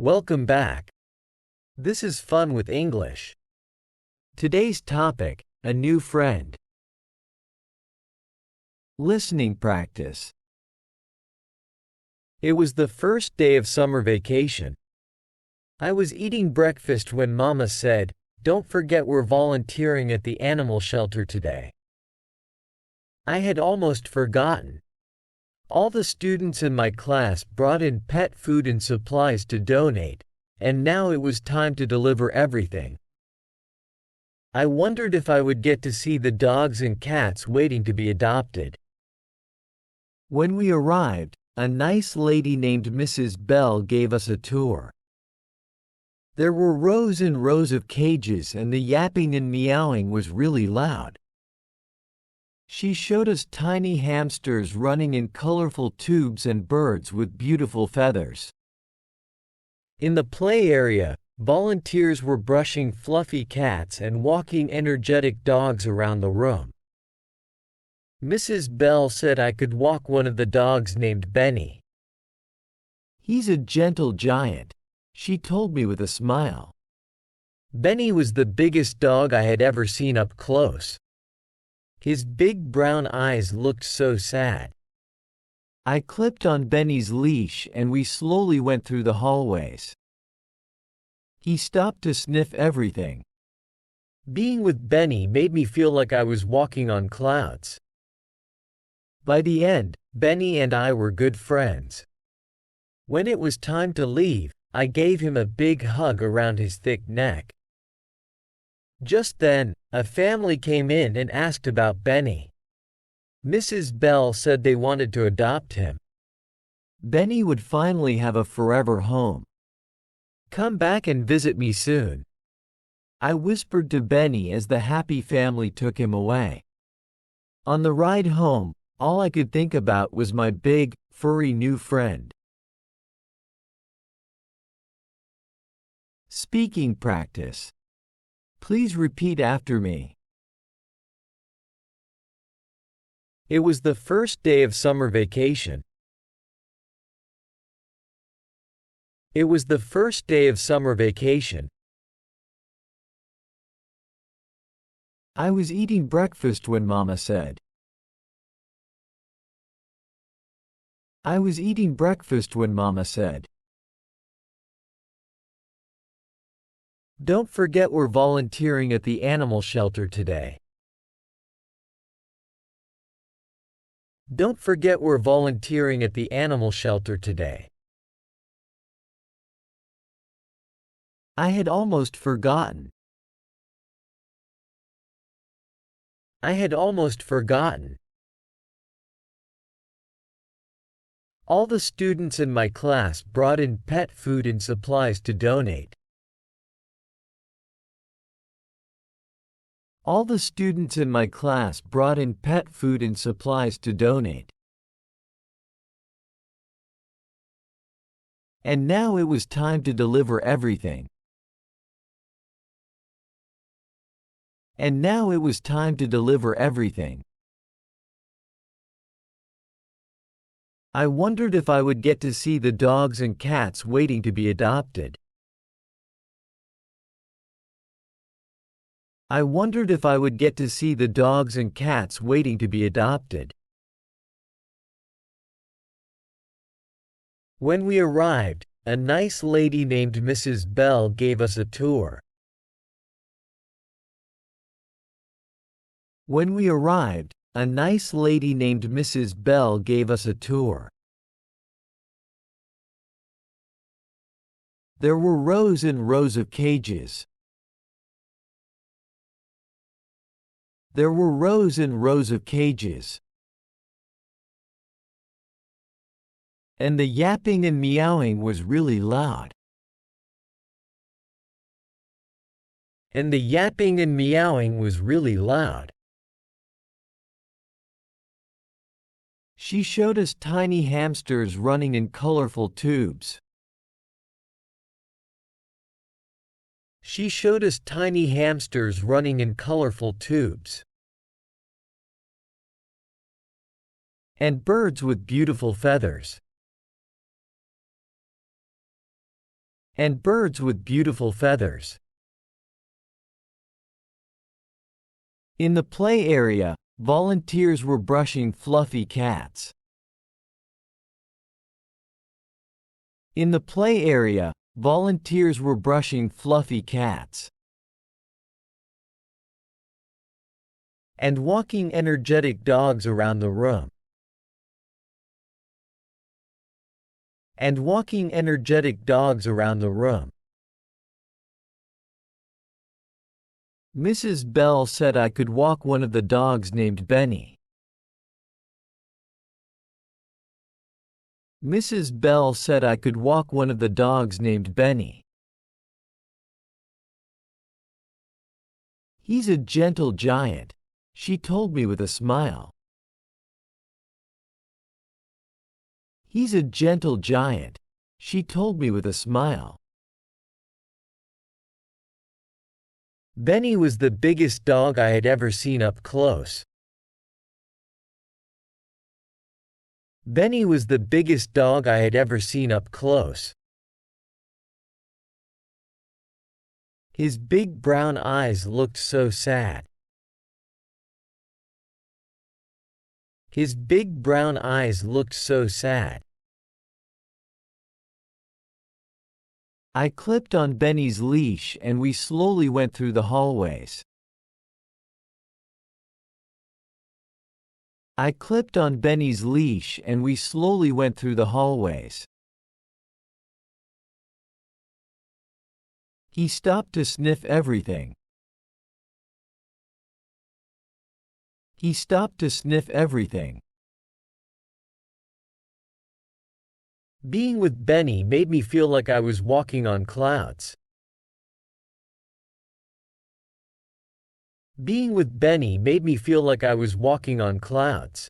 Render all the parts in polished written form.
Welcome back. This is Fun with English. Today's topic, a new friend. Listening practice. It was the first day of summer vacation. I was eating breakfast when Mama said, "Don't forget we're volunteering at the animal shelter today." I had almost forgotten. All the students in my class brought in pet food and supplies to donate, and now it was time to deliver everything. I wondered if I would get to see the dogs and cats waiting to be adopted. When we arrived, a nice lady named Mrs. Bell gave us a tour. There were rows and rows of cages, and the yapping and meowing was really loud. She showed us tiny hamsters running in colorful tubes and birds with beautiful feathers. In the play area, volunteers were brushing fluffy cats and walking energetic dogs around the room. Mrs. Bell said I could walk one of the dogs named Benny. "He's a gentle giant," she told me with a smile. Benny was the biggest dog I had ever seen up close. His big brown eyes looked so sad. I clipped on Benny's leash and we slowly went through the hallways. He stopped to sniff everything. Being with Benny made me feel like I was walking on clouds. By the end, Benny and I were good friends. When it was time to leave, I gave him a big hug around his thick neck. Just then, a family came in and asked about Benny. Mrs. Bell said they wanted to adopt him. Benny would finally have a forever home. "Come back and visit me soon," I whispered to Benny as the happy family took him away. On the ride home, all I could think about was my big, furry new friend. Speaking practice. Please repeat after me. It was the first day of summer vacation. It was the first day of summer vacation. I was eating breakfast when Mama said. I was eating breakfast when Mama said. Don't forget we're volunteering at the animal shelter today. Don't forget we're volunteering at the animal shelter today. I had almost forgotten. I had almost forgotten. All the students in my class brought in pet food and supplies to donate. All the students in my class brought in pet food and supplies to donate. And now it was time to deliver everything. And now it was time to deliver everything. I wondered if I would get to see the dogs and cats waiting to be adopted. I wondered if I would get to see the dogs and cats waiting to be adopted. When we arrived, a nice lady named Mrs. Bell gave us a tour. When we arrived, a nice lady named Mrs. Bell gave us a tour. There were rows and rows of cages. There were rows and rows of cages. And the yapping and meowing was really loud. And the yapping and meowing was really loud. She showed us tiny hamsters running in colorful tubes. She showed us tiny hamsters running in colorful tubes. And birds with beautiful feathers. and birds with beautiful feathers. In the play area, volunteers were brushing fluffy cats. In the play area, volunteers were brushing fluffy cats. And walking energetic dogs around the room. And walking energetic dogs around the room. Mrs. Bell said I could walk one of the dogs named Benny. Mrs. Bell said I could walk one of the dogs named Benny. He's a gentle giant, she told me with a smile. He's a gentle giant, she told me with a smile. Benny was the biggest dog I had ever seen up close. Benny was the biggest dog I had ever seen up close. His big brown eyes looked so sad. His big brown eyes looked so sad. I clipped on Benny's leash and we slowly went through the hallways. I clipped on Benny's leash and we slowly went through the hallways. He stopped to sniff everything. He stopped to sniff everything. Being with Benny made me feel like I was walking on clouds. Being with Benny made me feel like I was walking on clouds.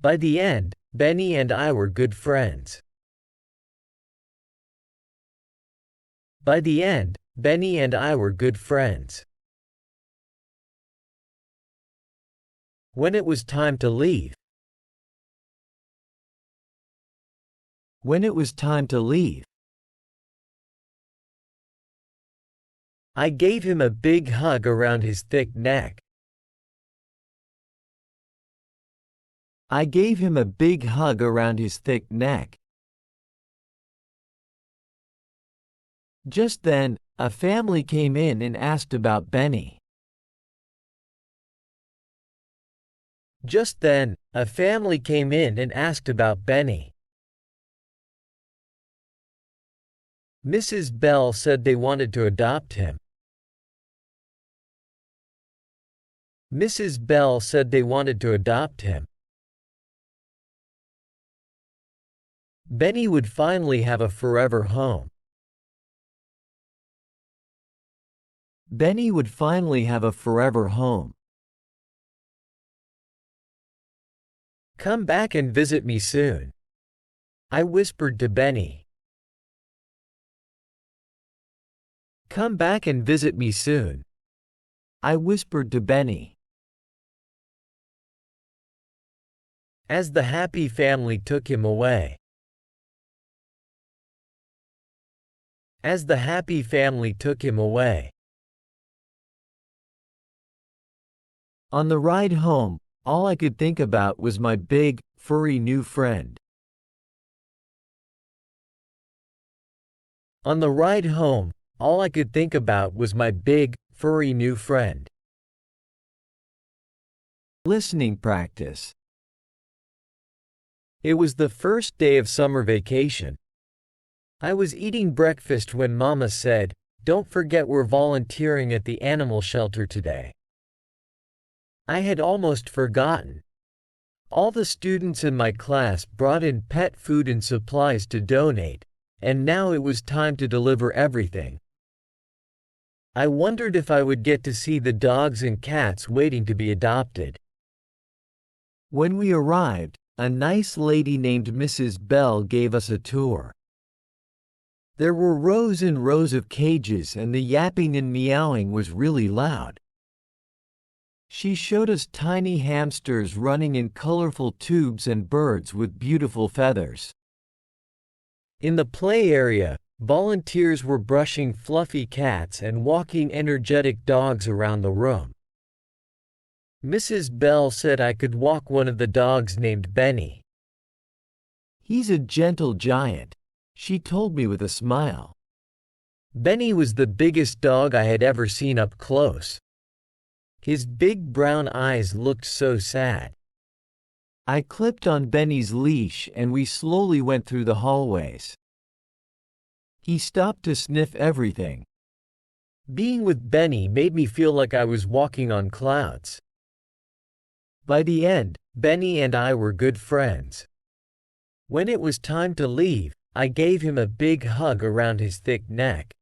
By the end, Benny and I were good friends. By the end, Benny and I were good friends. When it was time to leave. When it was time to leave. I gave him a big hug around his thick neck. I gave him a big hug around his thick neck. Just then, a family came in and asked about Benny. Just then, a family came in and asked about Benny. Mrs. Bell said they wanted to adopt him. Mrs. Bell said they wanted to adopt him. Benny would finally have a forever home. Benny would finally have a forever home. Come back and visit me soon, I whispered to Benny. Come back and visit me soon, I whispered to Benny. As the happy family took him away. As the happy family took him away. On the ride home, all I could think about was my big, furry new friend. On the ride home, all I could think about was my big, furry new friend. Listening practice. It was the first day of summer vacation. I was eating breakfast when Mama said, "Don't forget we're volunteering at the animal shelter today." I had almost forgotten. All the students in my class brought in pet food and supplies to donate, and now it was time to deliver everything. I wondered if I would get to see the dogs and cats waiting to be adopted. When we arrived, a nice lady named Mrs. Bell gave us a tour. There were rows and rows of cages and the yapping and meowing was really loud. She showed us tiny hamsters running in colorful tubes and birds with beautiful feathers. In the play area, volunteers were brushing fluffy cats and walking energetic dogs around the room. Mrs. Bell said I could walk one of the dogs named Benny. "He's a gentle giant," she told me with a smile. Benny was the biggest dog I had ever seen up close. His big brown eyes looked so sad. I clipped on Benny's leash and we slowly went through the hallways. He stopped to sniff everything. Being with Benny made me feel like I was walking on clouds. By the end, Benny and I were good friends. When it was time to leave, I gave him a big hug around his thick neck.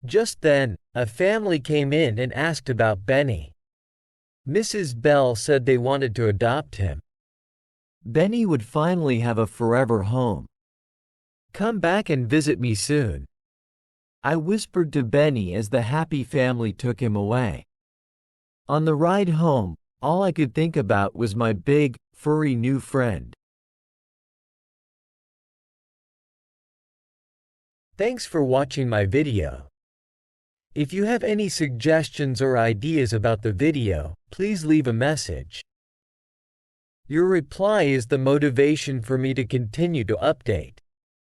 Just then, a family came in and asked about Benny. Mrs. Bell said they wanted to adopt him. Benny would finally have a forever home. "Come back and visit me soon," I whispered to Benny as the happy family took him away. On the ride home, all I could think about was my big, furry new friend. Thanks for watching my video. If you have any suggestions or ideas about the video, please leave a message. Your reply is the motivation for me to continue to update.